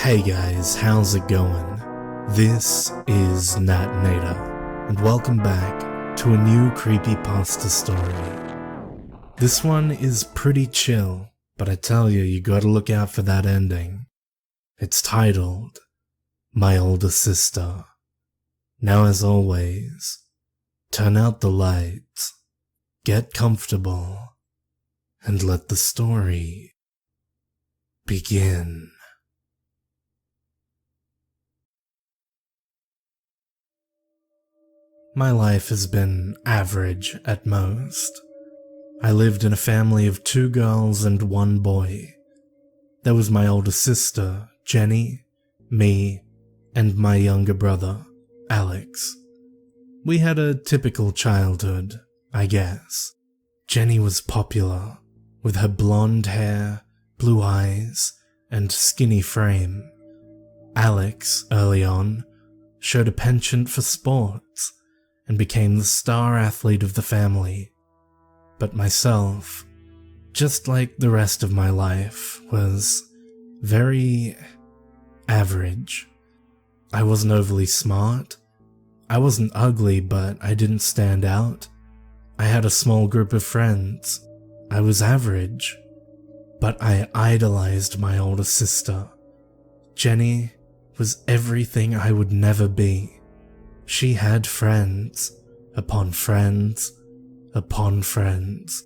Hey guys, how's it going? This is Nat Nader, and welcome back to a new creepypasta story. This one is pretty chill, but I tell you gotta look out for that ending. It's titled, My Older Sister. Now as always, turn out the lights, get comfortable, and let the story begin. My life has been average at most. I lived in a family of 2 girls and 1 boy. There was my older sister, Jenny, me, and my younger brother, Alex. We had a typical childhood, I guess. Jenny was popular, with her blonde hair, blue eyes, and skinny frame. Alex, early on, showed a penchant for sports, and became the star athlete of the family. But myself, just like the rest of my life, was very average. I wasn't overly smart. I wasn't ugly, but I didn't stand out. I had a small group of friends. I was average. But I idolized my older sister. Jenny was everything I would never be. She had friends, upon friends, upon friends.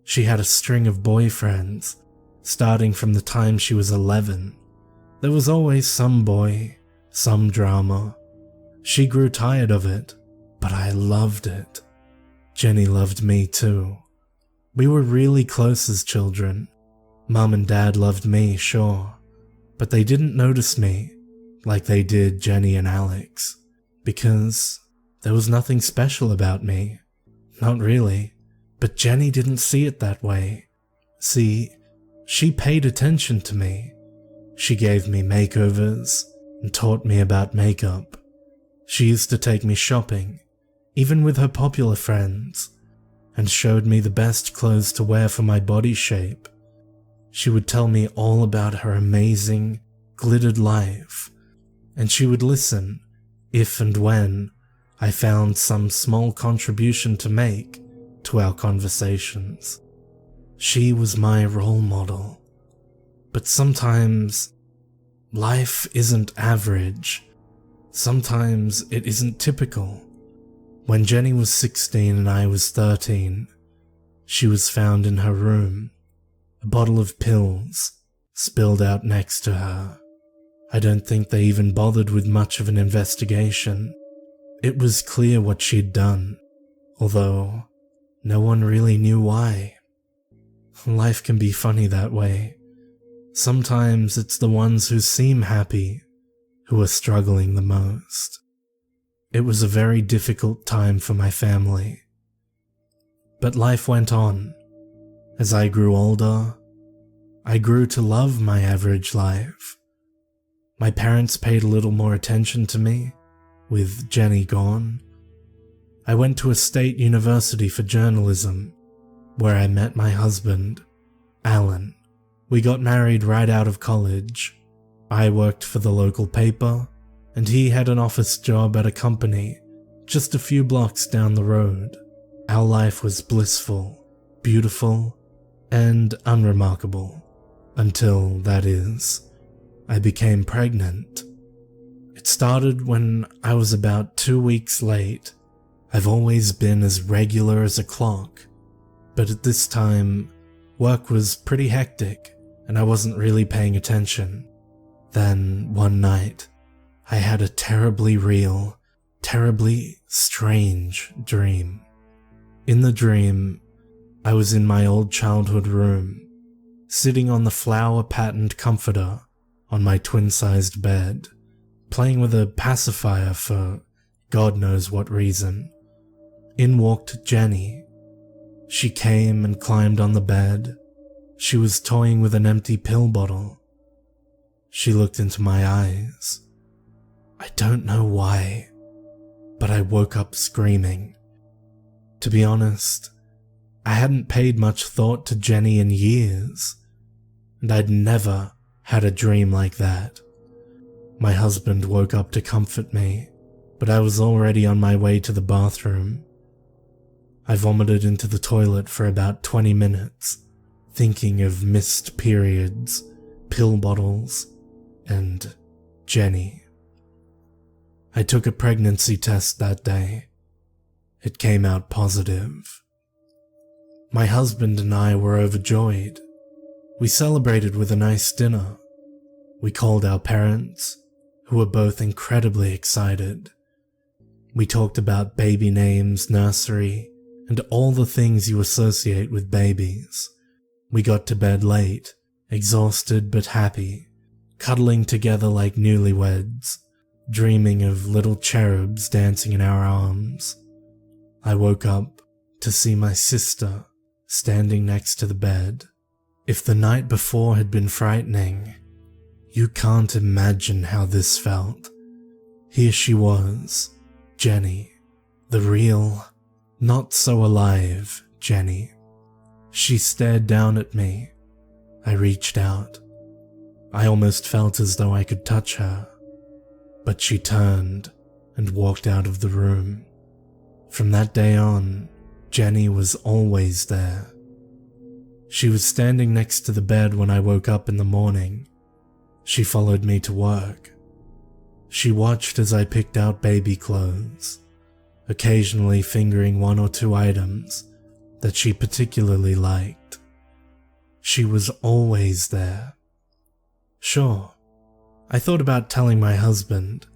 She had a string of boyfriends, starting from the time she was 11. There was always some boy, some drama. She grew tired of it, but I loved it. Jenny loved me too. We were really close as children. Mum and Dad loved me, sure, but they didn't notice me like they did Jenny and Alex. Because there was nothing special about me. Not really. But Jenny didn't see it that way. See, she paid attention to me. She gave me makeovers and taught me about makeup. She used to take me shopping, even with her popular friends, and showed me the best clothes to wear for my body shape. She would tell me all about her amazing, glittered life, and she would listen if and when I found some small contribution to make to our conversations. She was my role model. But sometimes life isn't average. Sometimes it isn't typical. When Jenny was 16 and I was 13, she was found in her room, a bottle of pills spilled out next to her. I don't think they even bothered with much of an investigation. It was clear what she'd done, although no one really knew why. Life can be funny that way. Sometimes it's the ones who seem happy who are struggling the most. It was a very difficult time for my family. But life went on. As I grew older, I grew to love my average life. My parents paid a little more attention to me, with Jenny gone. I went to a state university for journalism, where I met my husband, Alan. We got married right out of college. I worked for the local paper, and he had an office job at a company just a few blocks down the road. Our life was blissful, beautiful, and unremarkable. Until, that is, I became pregnant. It started when I was about 2 weeks late. I've always been as regular as a clock, but at this time, work was pretty hectic and I wasn't really paying attention. Then, one night, I had a terribly real, terribly strange dream. In the dream, I was in my old childhood room, sitting on the flower-patterned comforter on my twin-sized bed, playing with a pacifier for God knows what reason. In walked Jenny. She came and climbed on the bed. She was toying with an empty pill bottle. She looked into my eyes. I don't know why, but I woke up screaming. To be honest, I hadn't paid much thought to Jenny in years, and I'd never had a dream like that. My husband woke up to comfort me, but I was already on my way to the bathroom. I vomited into the toilet for about 20 minutes, thinking of missed periods, pill bottles, and Jenny. I took a pregnancy test that day. It came out positive. My husband and I were overjoyed. We celebrated with a nice dinner. We called our parents, who were both incredibly excited. We talked about baby names, nursery, and all the things you associate with babies. We got to bed late, exhausted but happy, cuddling together like newlyweds, dreaming of little cherubs dancing in our arms. I woke up to see my sister standing next to the bed. If the night before had been frightening, you can't imagine how this felt. Here she was, Jenny, the real, not so alive Jenny. She stared down at me. I reached out. I almost felt as though I could touch her, but she turned and walked out of the room. From that day on, Jenny was always there. She was standing next to the bed when I woke up in the morning. She followed me to work. She watched as I picked out baby clothes, occasionally fingering one or two items that she particularly liked. She was always there. Sure, I thought about telling my husband,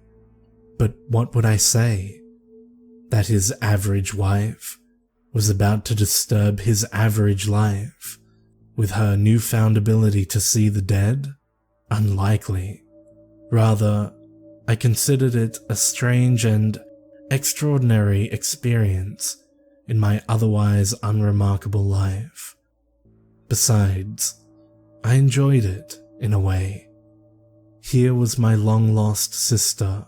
but what would I say? That his average wife was about to disturb his average life with her newfound ability to see the dead? Unlikely. Rather, I considered it a strange and extraordinary experience in my otherwise unremarkable life. Besides, I enjoyed it in a way. Here was my long-lost sister,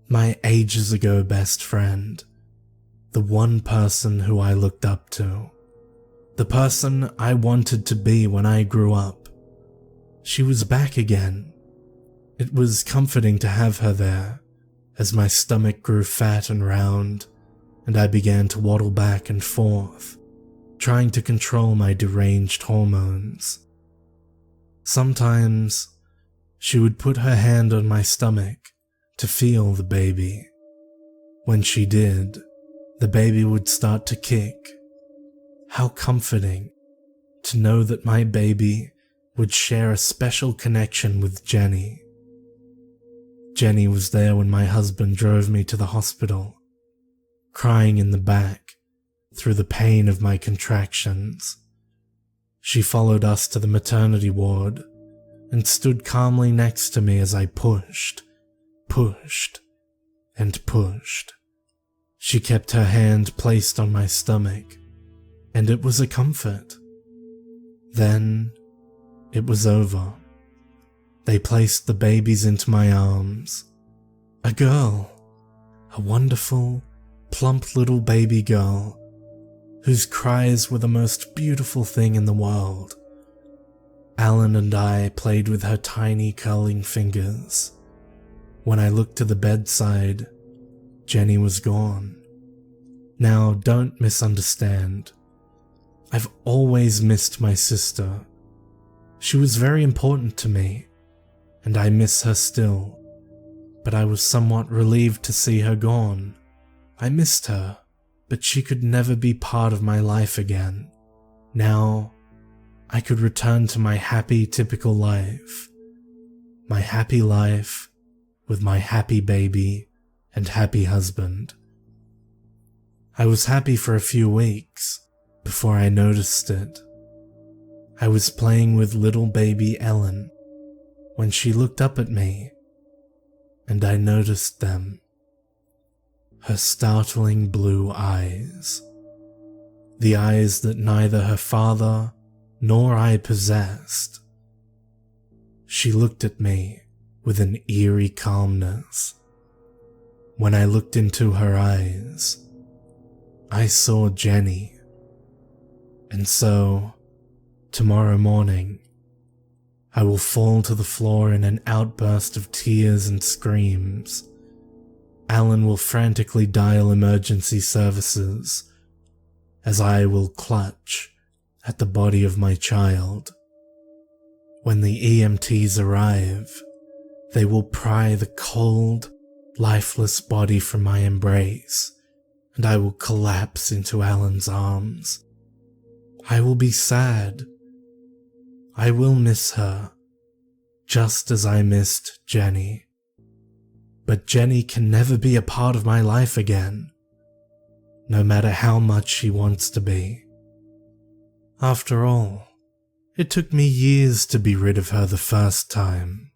my ages ago best friend, the one person who I looked up to, the person I wanted to be when I grew up. She was back again. It was comforting to have her there, as my stomach grew fat and round, and I began to waddle back and forth, trying to control my deranged hormones. Sometimes, she would put her hand on my stomach to feel the baby. When she did, the baby would start to kick. How comforting to know that my baby would share a special connection with Jenny. Jenny was there when my husband drove me to the hospital, crying in the back through the pain of my contractions. She followed us to the maternity ward and stood calmly next to me as I pushed, and pushed. She kept her hand placed on my stomach, and it was a comfort. Then, it was over. They placed the babies into my arms. A girl, a wonderful, plump little baby girl, whose cries were the most beautiful thing in the world. Alan and I played with her tiny curling fingers. When I looked to the bedside, Jenny was gone. Now, don't misunderstand. I've always missed my sister. She was very important to me, and I miss her still, but I was somewhat relieved to see her gone. I missed her, but she could never be part of my life again. Now, I could return to my happy, typical life. My happy life with my happy baby and happy husband. I was happy for a few weeks before I noticed it. I was playing with little baby Ellen when she looked up at me, and I noticed them. Her startling blue eyes. The eyes that neither her father nor I possessed. She looked at me with an eerie calmness. When I looked into her eyes, I saw Jenny. And so, tomorrow morning, I will fall to the floor in an outburst of tears and screams. Alan will frantically dial emergency services, as I will clutch at the body of my child. When the EMTs arrive, they will pry the cold, lifeless body from my embrace, and I will collapse into Alan's arms. I will be sad. I will miss her, just as I missed Jenny. But Jenny can never be a part of my life again, no matter how much she wants to be. After all, it took me years to be rid of her the first time.